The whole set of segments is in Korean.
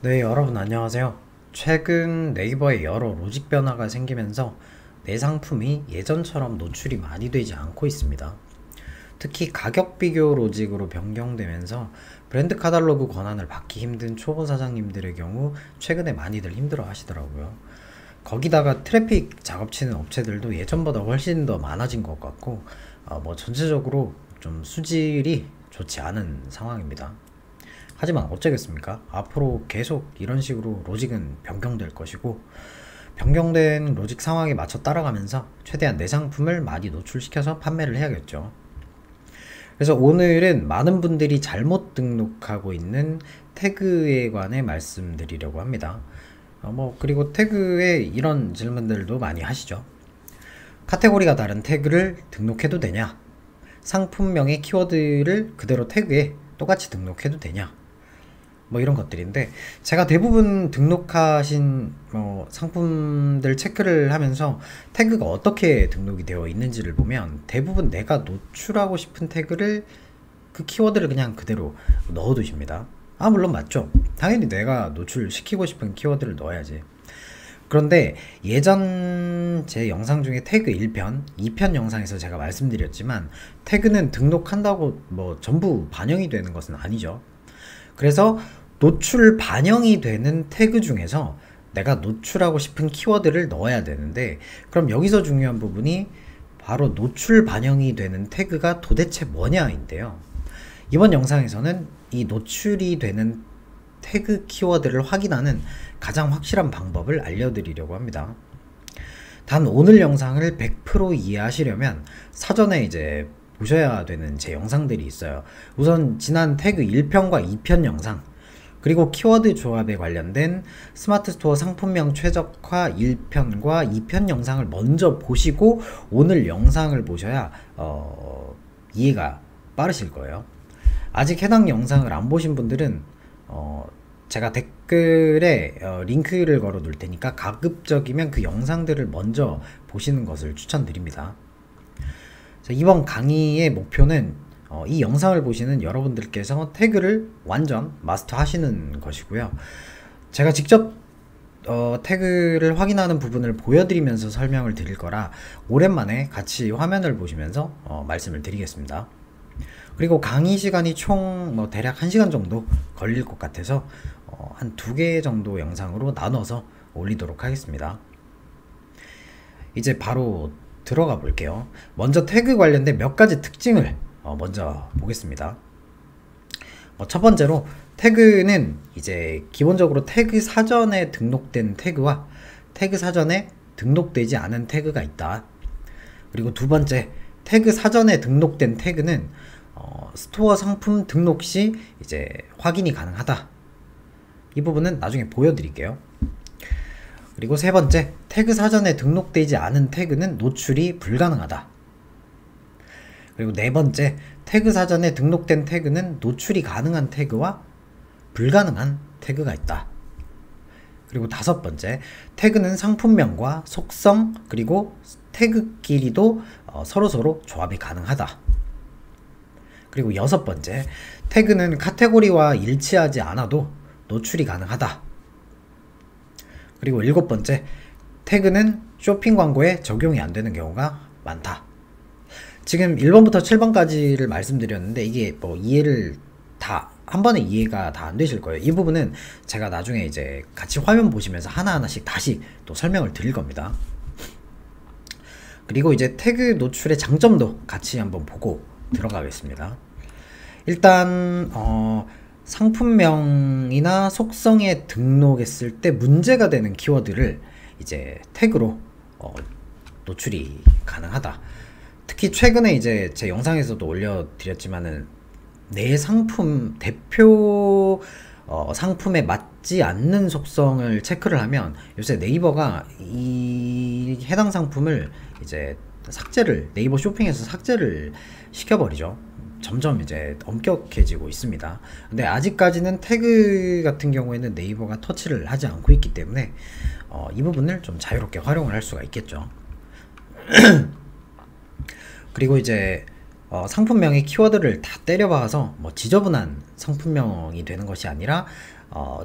네, 여러분 안녕하세요. 최근 네이버에 여러 로직 변화가 생기면서 내 상품이 예전처럼 노출이 많이 되지 않고 있습니다. 특히 가격 비교 로직으로 변경되면서 브랜드 카탈로그 권한을 받기 힘든 초보 사장님들의 경우 최근에 많이들 힘들어 하시더라고요. 거기다가 트래픽 작업치는 업체들도 예전보다 훨씬 더 많아진 것 같고, 전체적으로 좀 수질이 좋지 않은 상황입니다. 하지만 어쩌겠습니까? 앞으로 계속 이런 식으로 로직은 변경될 것이고, 변경된 로직 상황에 맞춰 따라가면서 최대한 내 상품을 많이 노출시켜서 판매를 해야겠죠. 그래서 오늘은 많은 분들이 잘못 등록하고 있는 태그에 관해 말씀드리려고 합니다. 그리고 태그에 이런 질문들도 많이 하시죠. 카테고리가 다른 태그를 등록해도 되냐? 상품명의 키워드를 그대로 태그에 똑같이 등록해도 되냐? 이런 것들인데, 제가 대부분 등록하신 상품들 체크를 하면서 태그가 어떻게 등록이 되어 있는지를 보면 대부분 내가 노출하고 싶은 태그를, 그 키워드를 그냥 그대로 넣어 두십니다. 물론 맞죠. 당연히 내가 노출시키고 싶은 키워드를 넣어야지. 그런데 예전 제 영상 중에 태그 1편, 2편 영상에서 제가 말씀드렸지만, 태그는 등록한다고 전부 반영이 되는 것은 아니죠. 그래서 노출 반영이 되는 태그 중에서 내가 노출하고 싶은 키워드를 넣어야 되는데, 그럼 여기서 중요한 부분이 바로 노출 반영이 되는 태그가 도대체 뭐냐인데요. 이번 영상에서는 이 노출이 되는 태그 키워드를 확인하는 가장 확실한 방법을 알려드리려고 합니다. 단 오늘 영상을 100% 이해하시려면 사전에 이제 보셔야 되는 제 영상들이 있어요. 우선 지난 태그 1편과 2편 영상, 그리고 키워드 조합에 관련된 스마트 스토어 상품명 최적화 1편과 2편 영상을 먼저 보시고 오늘 영상을 보셔야 이해가 빠르실 거예요. 아직 해당 영상을 안 보신 분들은 제가 댓글에 링크를 걸어 놓을 테니까 가급적이면 그 영상들을 먼저 보시는 것을 추천드립니다. 자, 이번 강의의 목표는 이 영상을 보시는 여러분들께서 태그를 완전 마스터 하시는 것이고요. 제가 직접 태그를 확인하는 부분을 보여드리면서 설명을 드릴 거라 오랜만에 같이 화면을 보시면서 말씀을 드리겠습니다. 그리고 강의 시간이 총 대략 1시간 정도 걸릴 것 같아서 한 2개 정도 영상으로 나눠서 올리도록 하겠습니다. 이제 바로 들어가 볼게요. 먼저 태그 관련된 몇 가지 특징을 먼저 보겠습니다. 첫 번째로 태그는 이제 기본적으로 태그 사전에 등록된 태그와 태그 사전에 등록되지 않은 태그가 있다. 그리고 두 번째, 태그 사전에 등록된 태그는 스토어 상품 등록 시 이제 확인이 가능하다. 이 부분은 나중에 보여드릴게요. 그리고 세 번째, 태그 사전에 등록되지 않은 태그는 노출이 불가능하다. 그리고 네 번째, 태그 사전에 등록된 태그는 노출이 가능한 태그와 불가능한 태그가 있다. 그리고 다섯 번째, 태그는 상품명과 속성 그리고 태그끼리도 서로서로 조합이 가능하다. 그리고 여섯 번째, 태그는 카테고리와 일치하지 않아도 노출이 가능하다. 그리고 일곱 번째, 태그는 쇼핑 광고에 적용이 안 되는 경우가 많다. 지금 1번부터 7번까지를 말씀드렸는데 이게 이해를 다 한 번에 이해가 다 안 되실 거예요. 이 부분은 제가 나중에 이제 같이 화면 보시면서 하나하나씩 다시 또 설명을 드릴 겁니다. 그리고 이제 태그 노출의 장점도 같이 한번 보고 들어가겠습니다. 일단 상품명이나 속성에 등록했을 때 문제가 되는 키워드를 이제 태그로 노출이 가능하다. 특히 최근에 이제 제 영상에서도 올려드렸지만은 내 상품 대표 상품에 맞지 않는 속성을 체크를 하면 요새 네이버가 이 해당 상품을 이제 네이버 쇼핑에서 삭제를 시켜버리죠. 점점 이제 엄격해지고 있습니다. 근데 아직까지는 태그 같은 경우에는 네이버가 터치를 하지 않고 있기 때문에 이 부분을 좀 자유롭게 활용을 할 수가 있겠죠. 그리고 이제 상품명의 키워드를 다 때려박아서 뭐 지저분한 상품명이 되는 것이 아니라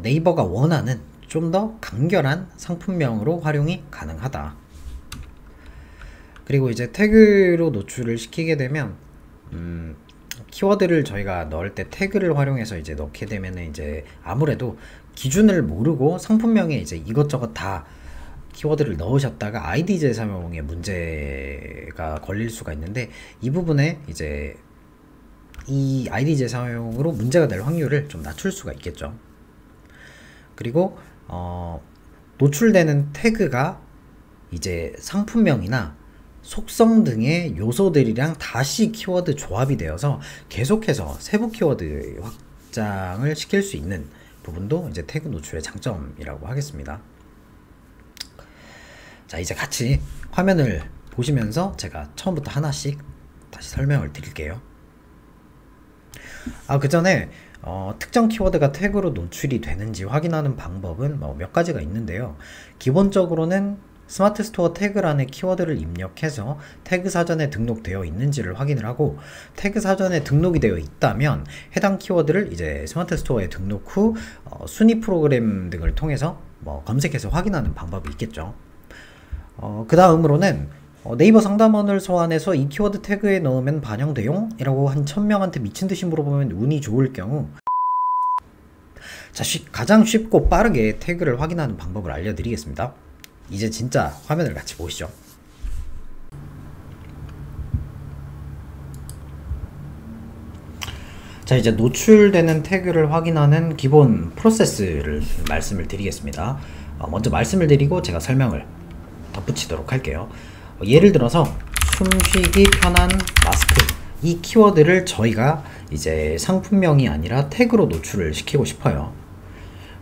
네이버가 원하는 좀 더 간결한 상품명으로 활용이 가능하다. 그리고 이제 태그로 노출을 시키게 되면 키워드를 저희가 넣을 때 태그를 활용해서 이제 넣게 되면은 이제 아무래도 기준을 모르고 상품명에 이제 이것저것 다 키워드를 넣으셨다가 아이디 재사용에 문제가 걸릴 수가 있는데, 이 부분에 이제 이 아이디 재사용으로 문제가 될 확률을 좀 낮출 수가 있겠죠. 그리고 노출되는 태그가 이제 상품명이나 속성 등의 요소들이랑 다시 키워드 조합이 되어서 계속해서 세부 키워드 확장을 시킬 수 있는 부분도 이제 태그 노출의 장점이라고 하겠습니다. 자, 이제 같이 화면을 보시면서 제가 처음부터 하나씩 다시 설명을 드릴게요. 그 전에 특정 키워드가 태그로 노출이 되는지 확인하는 방법은 몇 가지가 있는데요. 기본적으로는 스마트 스토어 태그란에 키워드를 입력해서 태그 사전에 등록되어 있는지를 확인을 하고, 태그 사전에 등록이 되어 있다면 해당 키워드를 이제 스마트 스토어에 등록 후 순위 프로그램 등을 통해서 검색해서 확인하는 방법이 있겠죠. 그 다음으로는 네이버 상담원을 소환해서 이 키워드 태그에 넣으면 반영돼용? 이라고 한 1000명한테 미친듯이 물어보면 운이 좋을 경우, 자, 가장 쉽고 빠르게 태그를 확인하는 방법을 알려드리겠습니다. 이제 진짜 화면을 같이 보시죠. 자, 이제 노출되는 태그를 확인하는 기본 프로세스를 말씀을 드리겠습니다. 먼저 말씀을 드리고 제가 설명을 덧붙이도록 할게요. 예를 들어서 숨쉬기 편한 마스크, 이 키워드를 저희가 이제 상품명이 아니라 태그로 노출을 시키고 싶어요.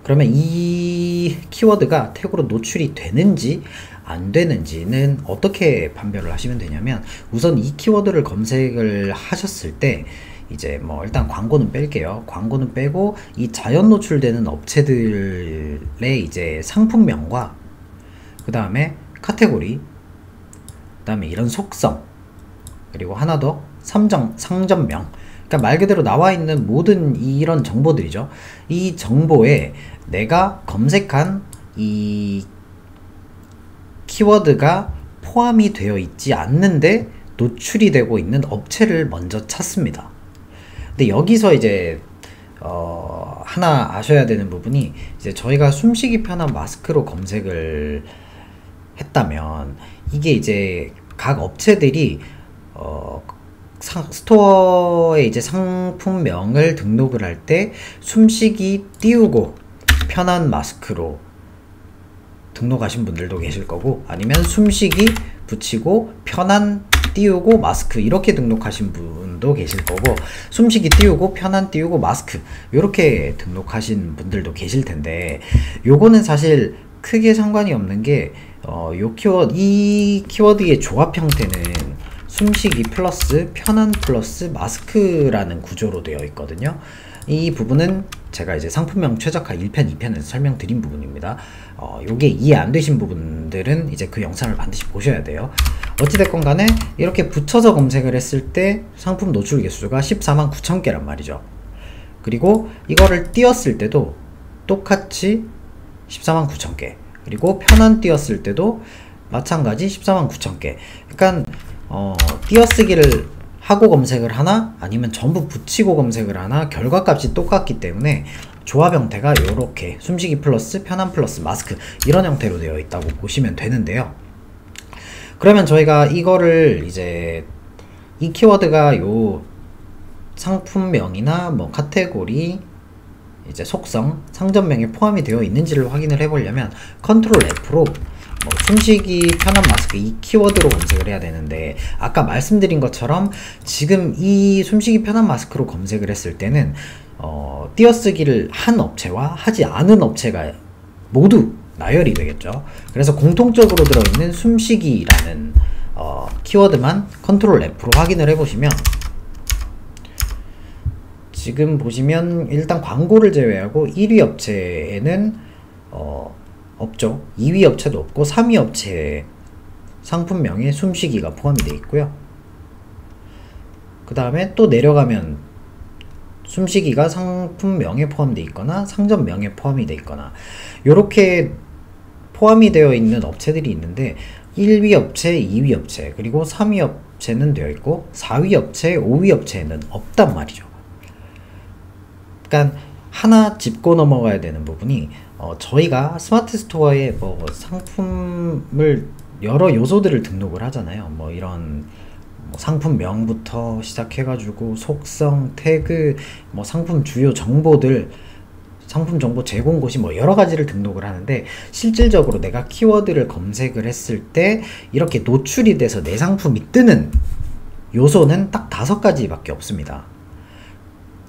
그러면 이 키워드가 태그로 노출이 되는지 안 되는지는 어떻게 판별을 하시면 되냐면, 우선 이 키워드를 검색을 하셨을 때 이제 일단 광고는 뺄게요. 광고는 빼고 이 자연 노출되는 업체들의 이제 상품명과 그 다음에 카테고리, 그 다음에 이런 속성, 그리고 하나 더 상점명, 그러니까 말 그대로 나와 있는 모든 이런 정보들이죠. 이 정보에 내가 검색한 이 키워드가 포함이 되어 있지 않는데 노출이 되고 있는 업체를 먼저 찾습니다. 근데 여기서 이제 하나 아셔야 되는 부분이, 이제 저희가 숨쉬기 편한 마스크로 검색을 했다면 이게 이제 각 업체들이 스토어에 이제 상품명을 등록을 할 때 숨쉬기 띄우고 편한 마스크로 등록하신 분들도 계실 거고, 아니면 숨쉬기 붙이고 편한 띄우고 마스크 이렇게 등록하신 분도 계실 거고, 숨쉬기 띄우고 편한 띄우고 마스크 이렇게 등록하신 분들도 계실 텐데, 요거는 사실 크게 상관이 없는 게 이 키워드의 조합 형태는 숨쉬기 플러스 편한 플러스 마스크라는 구조로 되어 있거든요. 이 부분은 제가 이제 상품명 최적화 1편, 2편에서 설명드린 부분입니다. 요게 이해 안 되신 부분들은 이제 그 영상을 반드시 보셔야 돼요. 어찌됐건 간에 이렇게 붙여서 검색을 했을 때 상품 노출 개수가 149,000개란 말이죠. 그리고 이거를 띄웠을 때도 똑같이 149,000개, 그리고 편한 띄웠을 때도 마찬가지 149,000개. 그러니까 띄어쓰기를 하고 검색을 하나 아니면 전부 붙이고 검색을 하나 결과값이 똑같기 때문에 조합 형태가 이렇게 숨쉬기 플러스 편한 플러스 마스크 이런 형태로 되어 있다고 보시면 되는데요. 그러면 저희가 이거를 이제 이 키워드가 요 상품명이나 카테고리, 이제 속성, 상점명에 포함이 되어 있는지를 확인을 해보려면 컨트롤 F로 숨쉬기 편한 마스크 이 키워드로 검색을 해야 되는데, 아까 말씀드린 것처럼 지금 이 숨쉬기 편한 마스크로 검색을 했을 때는 띄어쓰기를 한 업체와 하지 않은 업체가 모두 나열이 되겠죠. 그래서 공통적으로 들어있는 숨쉬기라는 키워드만 컨트롤 F로 확인을 해보시면, 지금 보시면 일단 광고를 제외하고 1위 업체에는 없죠. 2위 업체도 없고 3위 업체 상품명에 숨쉬기가 포함이 되어 있고요. 그 다음에 또 내려가면 숨쉬기가 상품명에 포함되어 있거나 상점명에 포함이 되어 있거나 이렇게 포함이 되어 있는 업체들이 있는데 1위 업체, 2위 업체, 그리고 3위 업체는 되어 있고 4위 업체, 5위 업체에는 없단 말이죠. 그러니까 하나 짚고 넘어가야 되는 부분이 저희가 스마트 스토어에 뭐 상품을 여러 요소들을 등록을 하잖아요. 뭐 이런 상품명부터 시작해가지고 속성, 태그, 뭐 상품 주요 정보들, 상품 정보 제공 곳이 뭐 여러 가지를 등록을 하는데 실질적으로 내가 키워드를 검색을 했을 때 이렇게 노출이 돼서 내 상품이 뜨는 요소는 딱 5가지밖에 없습니다.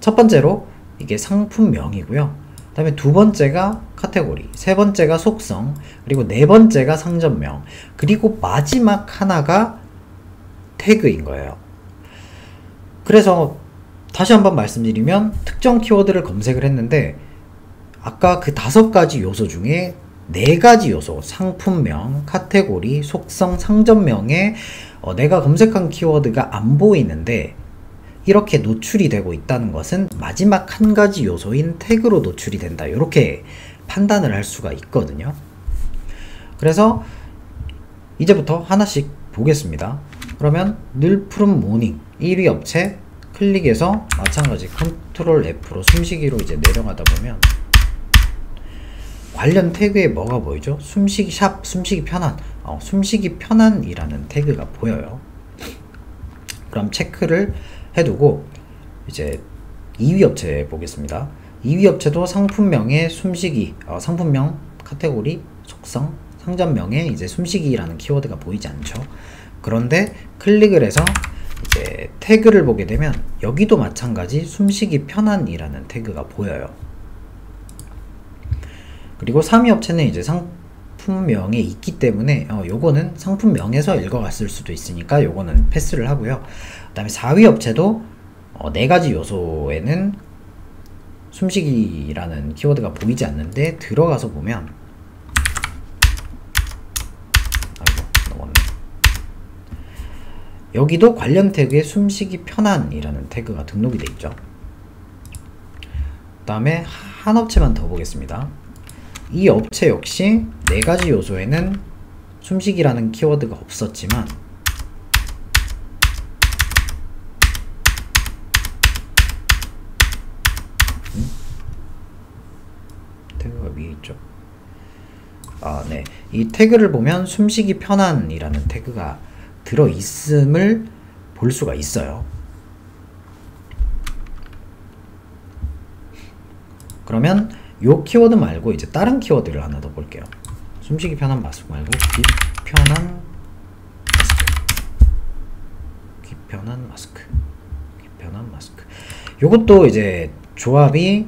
첫 번째로 이게 상품명이고요. 그 다음에 두 번째가 카테고리, 세 번째가 속성, 그리고 네 번째가 상점명, 그리고 마지막 하나가 태그인 거예요. 그래서 다시 한번 말씀드리면 특정 키워드를 검색을 했는데 아까 그 5가지 요소 중에 4가지 요소, 상품명, 카테고리, 속성, 상점명에 내가 검색한 키워드가 안 보이는데 이렇게 노출이 되고 있다는 것은 마지막 한 가지 요소인 태그로 노출이 된다. 이렇게 판단을 할 수가 있거든요. 그래서 이제부터 하나씩 보겠습니다. 그러면 늘 푸른 모닝 1위 업체 클릭해서 마찬가지 컨트롤 F로 숨쉬기로 이제 내려가다 보면 관련 태그에 뭐가 보이죠? 숨쉬기 샵, 숨쉬기 편한, 숨쉬기 편한이라는 태그가 보여요. 그럼 체크를 해두고 이제 2위 업체 보겠습니다. 2위 업체도 상품명에 숨쉬기, 상품명, 카테고리, 속성, 상점명에 이제 숨쉬기라는 키워드가 보이지 않죠. 그런데 클릭을 해서 이제 태그를 보게 되면 여기도 마찬가지 숨쉬기 편한이라는 태그가 보여요. 그리고 3위 업체는 이제 상품명에 있기 때문에 요거는 상품명에서 읽어갔을 수도 있으니까 요거는 패스를 하고요. 그 다음에 4위 업체도 4가지 요소에는 숨쉬기라는 키워드가 보이지 않는데 들어가서 보면 여기도 관련 태그에 숨쉬기 편한이라는 태그가 등록이 되어 있죠. 그 다음에 한 업체만 더 보겠습니다. 이 업체 역시 4가지 요소에는 숨쉬기라는 키워드가 없었지만 태그가 위에 있죠. 네. 이 태그를 보면 숨쉬기 편한이라는 태그가 들어있음을 볼 수가 있어요. 그러면 요 키워드 말고 이제 다른 키워드를 하나 더 볼게요. 숨쉬기 편한 마스크 말고 귀편한 마스크. 귀편한 마스크. 요것도 이제 조합이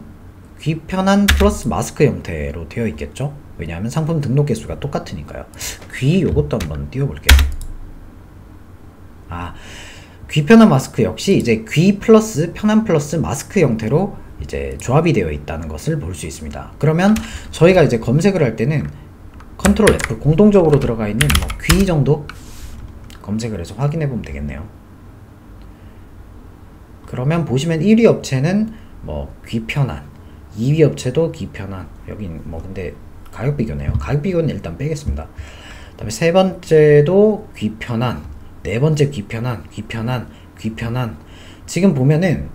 귀편한 플러스 마스크 형태로 되어 있겠죠? 왜냐하면 상품 등록 개수가 똑같으니까요. 귀 요것도 한번 띄워볼게요. 귀편한 마스크 역시 이제 귀 플러스 편한 플러스 마스크 형태로 이제 조합이 되어 있다는 것을 볼 수 있습니다. 그러면 저희가 이제 검색을 할 때는 컨트롤 F 공동적으로 들어가 있는 귀 정도 검색을 해서 확인해 보면 되겠네요. 그러면 보시면 1위 업체는 귀편한, 2위 업체도 귀편한, 여긴 근데 가격 비교네요. 가격 비교는 일단 빼겠습니다. 그 다음에 세 번째도 귀편한, 네 번째 귀편한. 지금 보면은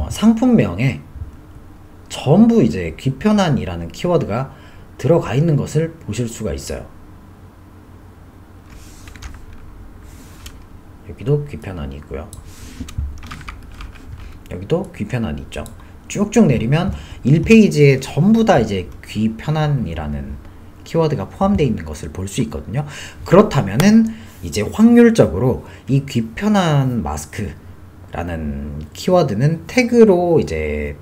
상품명에 전부 이제 귀편한이라는 키워드가 들어가 있는 것을 보실 수가 있어요. 여기도 귀편한이 있고요. 여기도 귀편한이 있죠. 쭉쭉 내리면 1페이지에 전부 다 이제 귀편한이라는 키워드가 포함되어 있는 것을 볼 수 있거든요. 그렇다면은 이제 확률적으로 이 귀편한 마스크라는 키워드는 태그로 이제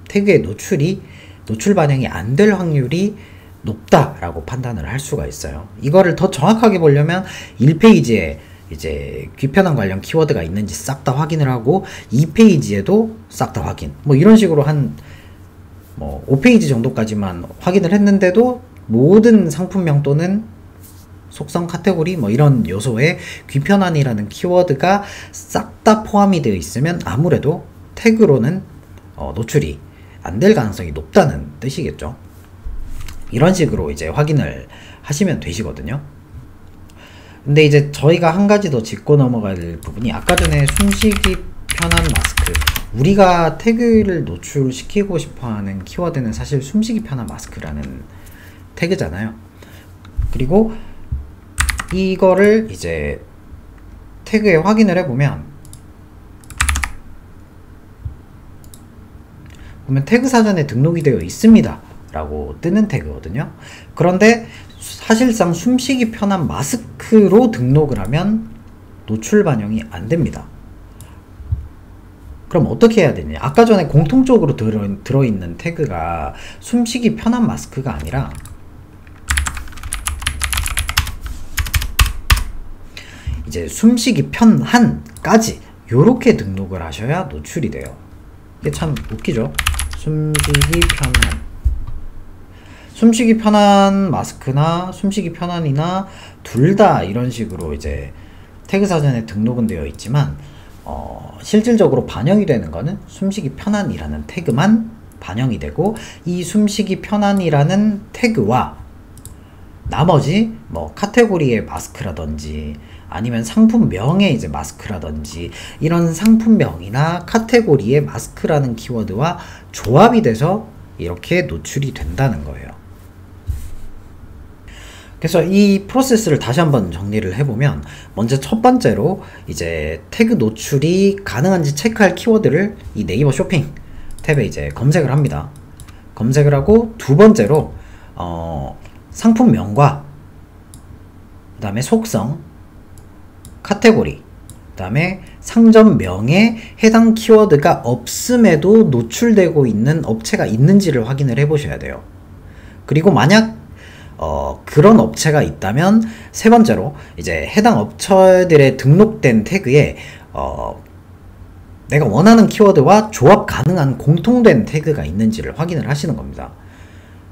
태그의 노출 반영이 안 될 확률이 높다라고 판단을 할 수가 있어요. 이거를 더 정확하게 보려면 1페이지에 이제 귀편한 관련 키워드가 있는지 싹 다 확인을 하고 2페이지에도 싹 다 확인. 이런 식으로 한 5페이지 정도까지만 확인을 했는데도 모든 상품명 또는 속성, 카테고리 뭐 이런 요소에 귀편한이라는 키워드가 싹 다 포함이 되어 있으면 아무래도 태그로는 노출이 안 될 가능성이 높다는 뜻이겠죠. 이런 식으로 이제 확인을 하시면 되시거든요. 근데 이제 저희가 한 가지 더 짚고 넘어갈 부분이 아까 전에 숨쉬기 편한 마스크, 우리가 태그를 노출시키고 싶어하는 키워드는 사실 숨쉬기 편한 마스크라는 태그잖아요. 그리고 이거를 이제 태그에 확인을 해보면 태그 사전에 등록이 되어 있습니다 라고 뜨는 태그거든요. 그런데 사실상 숨쉬기 편한 마스크로 등록을 하면 노출 반영이 안 됩니다. 그럼 어떻게 해야 되냐? 아까 전에 공통적으로 들어있는 태그가 숨쉬기 편한 마스크가 아니라 이제 숨쉬기 편한까지 요렇게 등록을 하셔야 노출이 돼요. 이게 참 웃기죠? 숨쉬기 편한, 숨쉬기 편한 마스크나 숨쉬기 편한이나 둘 다 이런 식으로 이제 태그 사전에 등록은 되어 있지만 실질적으로 반영이 되는 거는 숨쉬기 편한이라는 태그만 반영이 되고, 이 숨쉬기 편한이라는 태그와 나머지 뭐 카테고리의 마스크라든지 아니면 상품명의 이제 마스크라든지 이런 상품명이나 카테고리의 마스크라는 키워드와 조합이 돼서 이렇게 노출이 된다는 거예요. 그래서 이 프로세스를 다시 한번 정리를 해보면, 먼저 첫 번째로 이제 태그 노출이 가능한지 체크할 키워드를 이 네이버 쇼핑 탭에 이제 검색을 합니다. 검색을 하고, 두 번째로 상품명과 그 다음에 속성, 카테고리, 그 다음에 상점명에 해당 키워드가 없음에도 노출되고 있는 업체가 있는지를 확인을 해 보셔야 돼요. 그리고 만약 그런 업체가 있다면 세 번째로 이제 해당 업체들의 등록된 태그에 내가 원하는 키워드와 조합 가능한 공통된 태그가 있는지를 확인을 하시는 겁니다.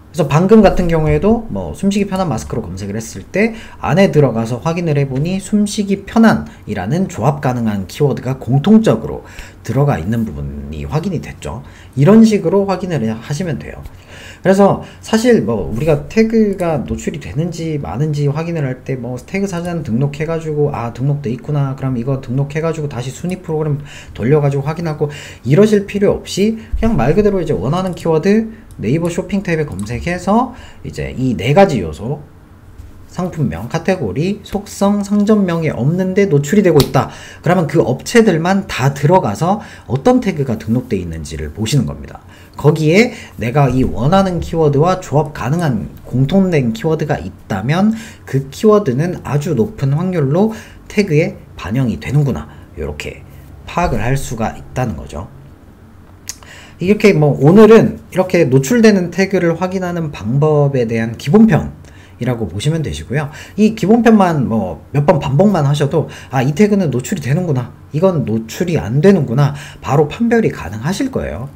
그래서 방금 같은 경우에도 뭐 숨쉬기 편한 마스크로 검색을 했을 때 안에 들어가서 확인을 해보니 숨쉬기 편한이라는 조합 가능한 키워드가 공통적으로 들어가 있는 부분이 확인이 됐죠. 이런 식으로 확인을 하시면 돼요. 그래서 사실 뭐 우리가 태그가 노출이 되는지 마는지 확인을 할 때 뭐 태그 사전 등록해가지고 등록돼 있구나, 그럼 이거 등록해가지고 다시 순위 프로그램 돌려가지고 확인하고 이러실 필요 없이 그냥 말 그대로 이제 원하는 키워드 네이버 쇼핑 탭에 검색해서 이제 이 네 가지 요소, 상품명, 카테고리, 속성, 상점명이 없는데 노출이 되고 있다. 그러면 그 업체들만 다 들어가서 어떤 태그가 등록되어 있는지를 보시는 겁니다. 거기에 내가 이 원하는 키워드와 조합 가능한 공통된 키워드가 있다면 그 키워드는 아주 높은 확률로 태그에 반영이 되는구나, 이렇게 파악을 할 수가 있다는 거죠. 이렇게 뭐 오늘은 이렇게 노출되는 태그를 확인하는 방법에 대한 기본편이라고 보시면 되시고요. 이 기본편만 뭐 몇 번 반복만 하셔도 이 태그는 노출이 되는구나, 이건 노출이 안 되는구나, 바로 판별이 가능하실 거예요.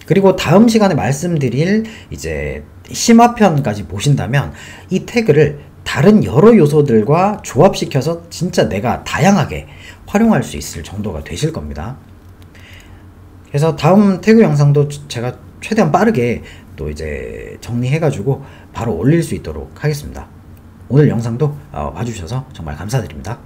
그리고 다음 시간에 말씀드릴 이제 심화편까지 보신다면 이 태그를 다른 여러 요소들과 조합시켜서 진짜 내가 다양하게 활용할 수 있을 정도가 되실 겁니다. 그래서 다음 태그 영상도 제가 최대한 빠르게 또 이제 정리해가지고 바로 올릴 수 있도록 하겠습니다. 오늘 영상도 봐주셔서 정말 감사드립니다.